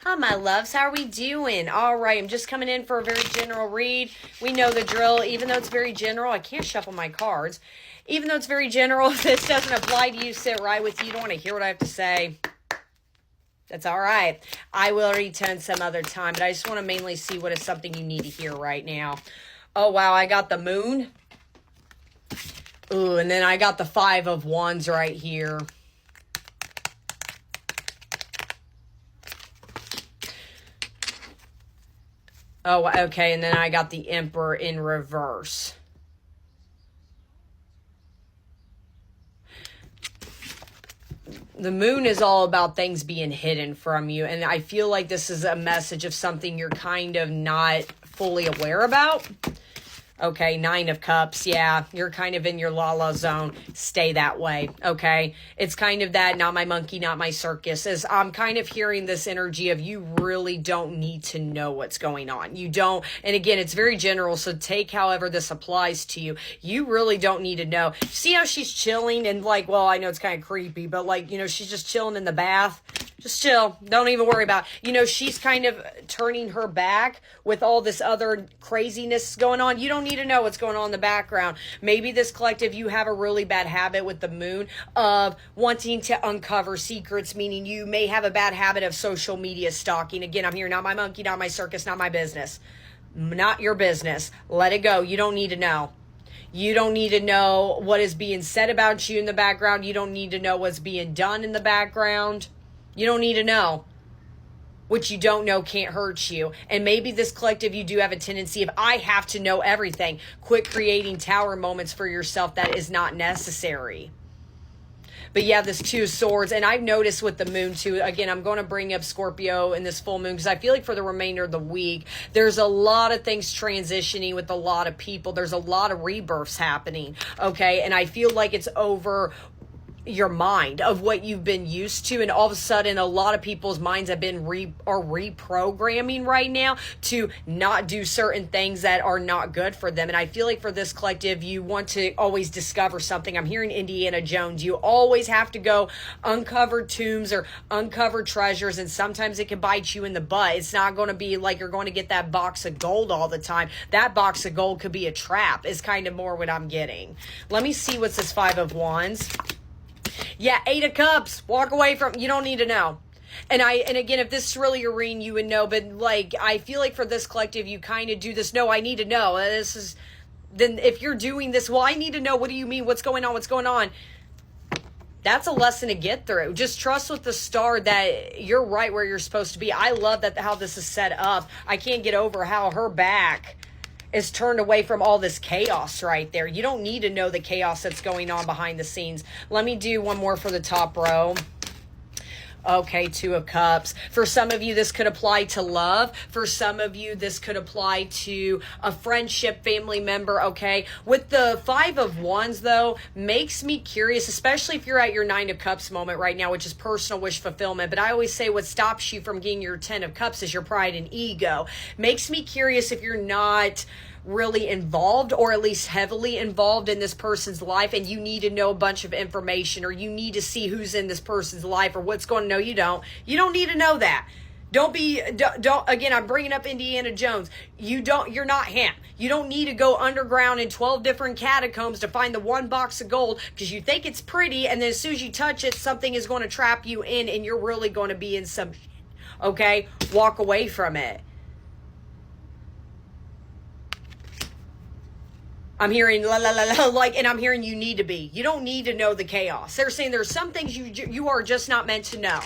Hi, my loves. How are we doing? All right, I'm just coming in for a very general read. We know the drill. Even though it's very general, I can't shuffle my cards. Even though it's very general, if this doesn't apply to you, sit right with you. You don't want to hear what I have to say. That's all right. I will return some other time, but I just want to mainly see what is something you need to hear right now. Oh, wow, I got the moon. Ooh, and then I got the 5 of Wands right here. Oh, okay, and then I got the Emperor in reverse. The moon is all about things being hidden from you, and I feel like this is a message of something you're kind of not fully aware about. Okay, 9 of Cups. Yeah, you're kind of in your la-la zone. Stay that way, okay? It's kind of that, not my monkey, not my circus. As I'm kind of hearing this energy of you really don't need to know what's going on. You don't, and again, it's very general, so take however this applies to you. You really don't need to know. See how she's chilling and like, well, I know it's kind of creepy, but like, you know, she's just chilling in the bath. Just chill. Don't even worry about it. You know, she's kind of turning her back with all this other craziness going on. You don't need to know what's going on in the background. Maybe this collective, you have a really bad habit with the moon of wanting to uncover secrets, meaning you may have a bad habit of social media stalking. Again, I'm here, not my monkey, not my circus, not my business. Not your business. Let it go. You don't need to know. You don't need to know what is being said about you in the background. You don't need to know what's being done in the background. You don't need to know. What you don't know can't hurt you. And maybe this collective, you do have a tendency of, I have to know everything. Quit creating tower moments for yourself that is not necessary. But yeah, this 2 of Swords. And I've noticed with the moon too, again, I'm going to bring up Scorpio in this full moon because I feel like for the remainder of the week, there's a lot of things transitioning with a lot of people. There's a lot of rebirths happening. Okay. And I feel like it's over your mind of what you've been used to, and all of a sudden a lot of people's minds have been reprogramming right now to not do certain things that are not good for them. And I feel like for this collective, you want to always discover something. I'm hearing Indiana Jones. You always have to go uncover tombs or uncover treasures, and sometimes it can bite you in the butt. It's not going to be like you're going to get that box of gold all the time. That box of gold could be a trap is kind of more what I'm getting. Let me see what's this 5 of Wands. Yeah, 8 of Cups. Walk away from, you don't need to know. And again, if this is really your reading, you would know. But like, I feel like for this collective, you kind of do this. No, I need to know. This is, then if you're doing this, well, I need to know. What do you mean? What's going on? What's going on? That's a lesson to get through. Just trust with the star that you're right where you're supposed to be. I love that how this is set up. I can't get over how her back is turned away from all this chaos right there. You don't need to know the chaos that's going on behind the scenes. Let me do one more for the top row. Okay, 2 of Cups. For some of you, this could apply to love. For some of you, this could apply to a friendship, family member, okay? With the 5 of Wands, though, makes me curious, especially if you're at your 9 of Cups moment right now, which is personal wish fulfillment. But I always say what stops you from getting your 10 of Cups is your pride and ego. Makes me curious if you're not really involved, or at least heavily involved in this person's life, and you need to know a bunch of information, or you need to see who's in this person's life or what's going on. No, you don't need to know that. Don't again, I'm bringing up Indiana Jones. You're not him. You don't need to go underground in 12 different catacombs to find the one box of gold because you think it's pretty, and then as soon as you touch it, something is going to trap you in, and you're really going to be in some shit. Okay? Walk away from it. I'm hearing la la la la, like, and I'm hearing you need to be. You don't need to know the chaos. They're saying there's some things you are just not meant to know.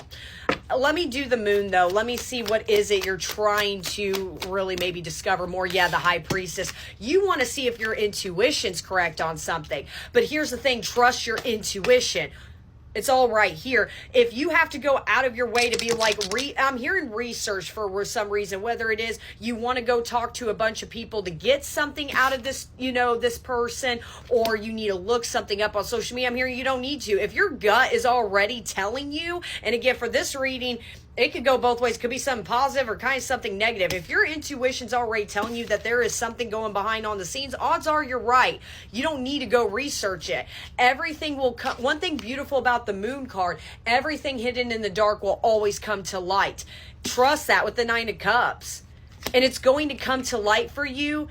Let me do the moon though. Let me see what is it you're trying to really maybe discover more. Yeah, the High Priestess. You want to see if your intuition's correct on something. But here's the thing, trust your intuition. It's all right here. If you have to go out of your way to be like, I'm hearing research for some reason, whether it is you want to go talk to a bunch of people to get something out of this, you know, this person, or you need to look something up on social media. I'm hearing you don't need to. If your gut is already telling you, and again, for this reading, It could go both ways. Could be something positive or kind of something negative. If your intuition's already telling you that there is something going behind on the scenes, odds are you're right. You don't need to go research it. Everything will come. One thing beautiful about the moon card, everything hidden in the dark will always come to light. Trust that with the Nine of Cups. And it's going to come to light for you,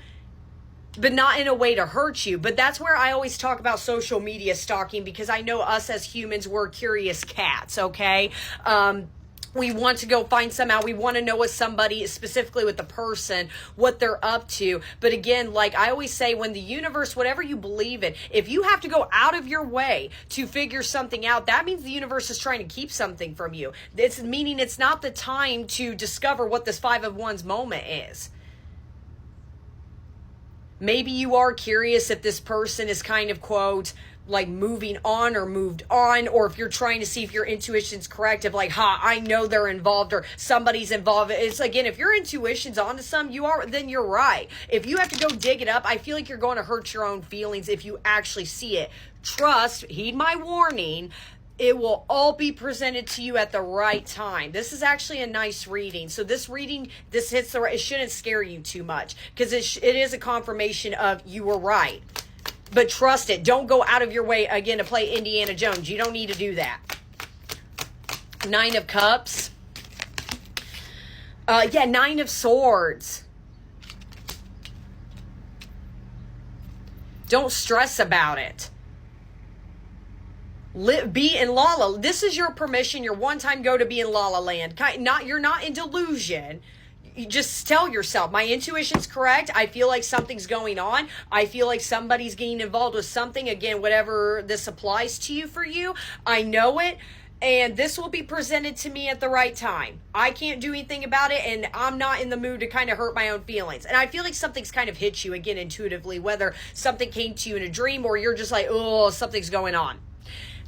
but not in a way to hurt you. But that's where I always talk about social media stalking, because I know us as humans, we're curious cats, okay? We want to go find some out. We want to know what somebody, specifically with the person, what they're up to. But again, like I always say, when the universe, whatever you believe in, if you have to go out of your way to figure something out, that means the universe is trying to keep something from you. It's meaning it's not the time to discover what this Five of Wands moment is. Maybe you are curious if this person is kind of, quote, like moving on or moved on, or if you're trying to see if your intuition's correct, if like, I know they're involved or somebody's involved. It's again, if your intuition's onto then you're right. If you have to go dig it up, I feel like you're going to hurt your own feelings if you actually see it. Trust, heed my warning, it will all be presented to you at the right time. This is actually a nice reading. So this reading, this hits the right, it shouldn't scare you too much, because it is a confirmation of you were right. But trust it. Don't go out of your way, again, to play Indiana Jones. You don't need to do that. Nine of Cups. Nine of Swords. Don't stress about it. Be in La La. This is your permission, your one-time go to be in La La Land. You're not in delusion. You just tell yourself, my intuition's correct. I feel like something's going on. I feel like somebody's getting involved with something. Again, whatever this applies to you for you, I know it. And this will be presented to me at the right time. I can't do anything about it, and I'm not in the mood to kind of hurt my own feelings. And I feel like something's kind of hit you, again, intuitively, whether something came to you in a dream or you're just like, oh, something's going on.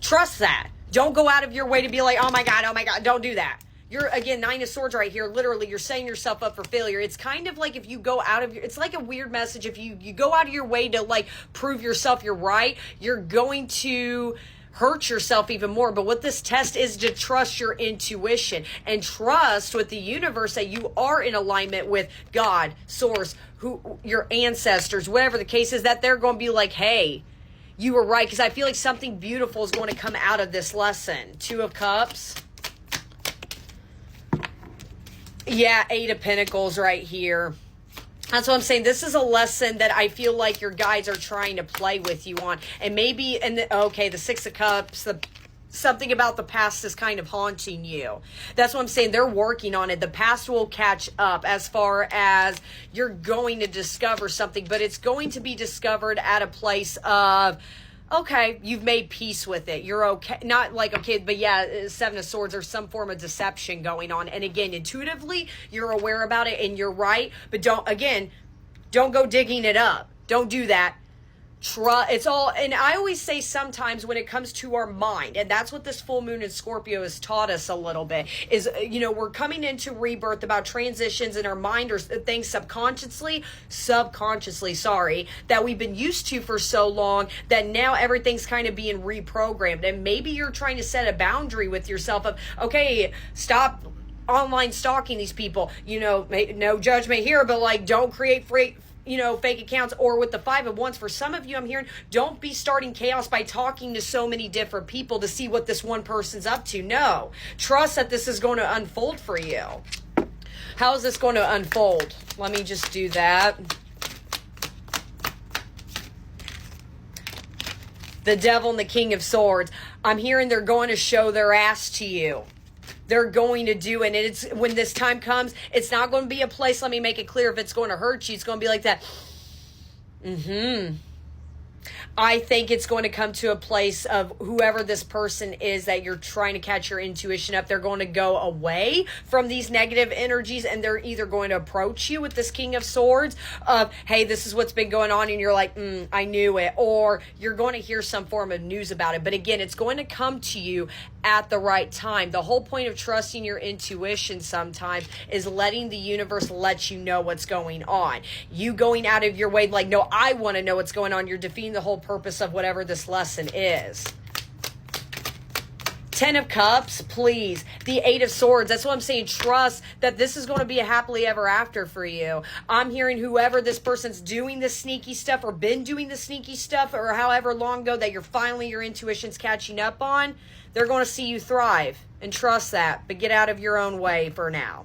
Trust that. Don't go out of your way to be like, oh my God, don't do that. You're, again, Nine of Swords right here. Literally, you're setting yourself up for failure. It's kind of like if you go out of your, it's like a weird message. If you go out of your way to like prove yourself you're right, you're going to hurt yourself even more. But what this test is to trust your intuition and trust with the universe that you are in alignment with God, Source, your ancestors, whatever the case is, that they're going to be like, hey, you were right. Because I feel like something beautiful is going to come out of this lesson. Two of Cups. Yeah, Eight of Pentacles right here. That's what I'm saying. This is a lesson that I feel like your guides are trying to play with you on. And maybe, the Six of Cups, something about the past is kind of haunting you. That's what I'm saying. They're working on it. The past will catch up as far as you're going to discover something, but it's going to be discovered at a place of, okay, you've made peace with it. You're okay. Not like, okay, but yeah, Seven of Swords, there's some form of deception going on. And again, intuitively, you're aware about it and you're right. But don't go digging it up. Don't do that. It's all, and I always say sometimes when it comes to our mind, and that's what this full moon in Scorpio has taught us a little bit, is, we're coming into rebirth about transitions in our mind or things subconsciously, that we've been used to for so long that now everything's kind of being reprogrammed. And maybe you're trying to set a boundary with yourself of, okay, stop online stalking these people, no judgment here, but like, don't create fake accounts. Or with the Five of Wands, for some of you, I'm hearing, don't be starting chaos by talking to so many different people to see what this one person's up to. No, trust that this is going to unfold for you. How is this going to unfold? Let me just do that. The Devil and the King of Swords. I'm hearing they're going to show their ass to you. They're going to do it. And it's when this time comes, it's not going to be a place, let me make it clear, if it's going to hurt you, it's going to be like that. I think it's going to come to a place of whoever this person is that you're trying to catch your intuition up, they're going to go away from these negative energies, and they're either going to approach you with this King of Swords of, hey, this is what's been going on, and you're like, I knew it, or you're going to hear some form of news about it. But again, it's going to come to you at the right time. The whole point of trusting your intuition sometimes is letting the universe let you know what's going on. You going out of your way, like, no, I want to know what's going on. You're defeating the whole purpose of whatever this lesson is. Ten of Cups, please. The Eight of Swords. That's what I'm saying. Trust that this is going to be a happily ever after for you. I'm hearing whoever this person's doing the sneaky stuff or been doing the sneaky stuff or however long ago that you're finally, your intuition's catching up on, they're going to see you thrive and trust that. But get out of your own way for now.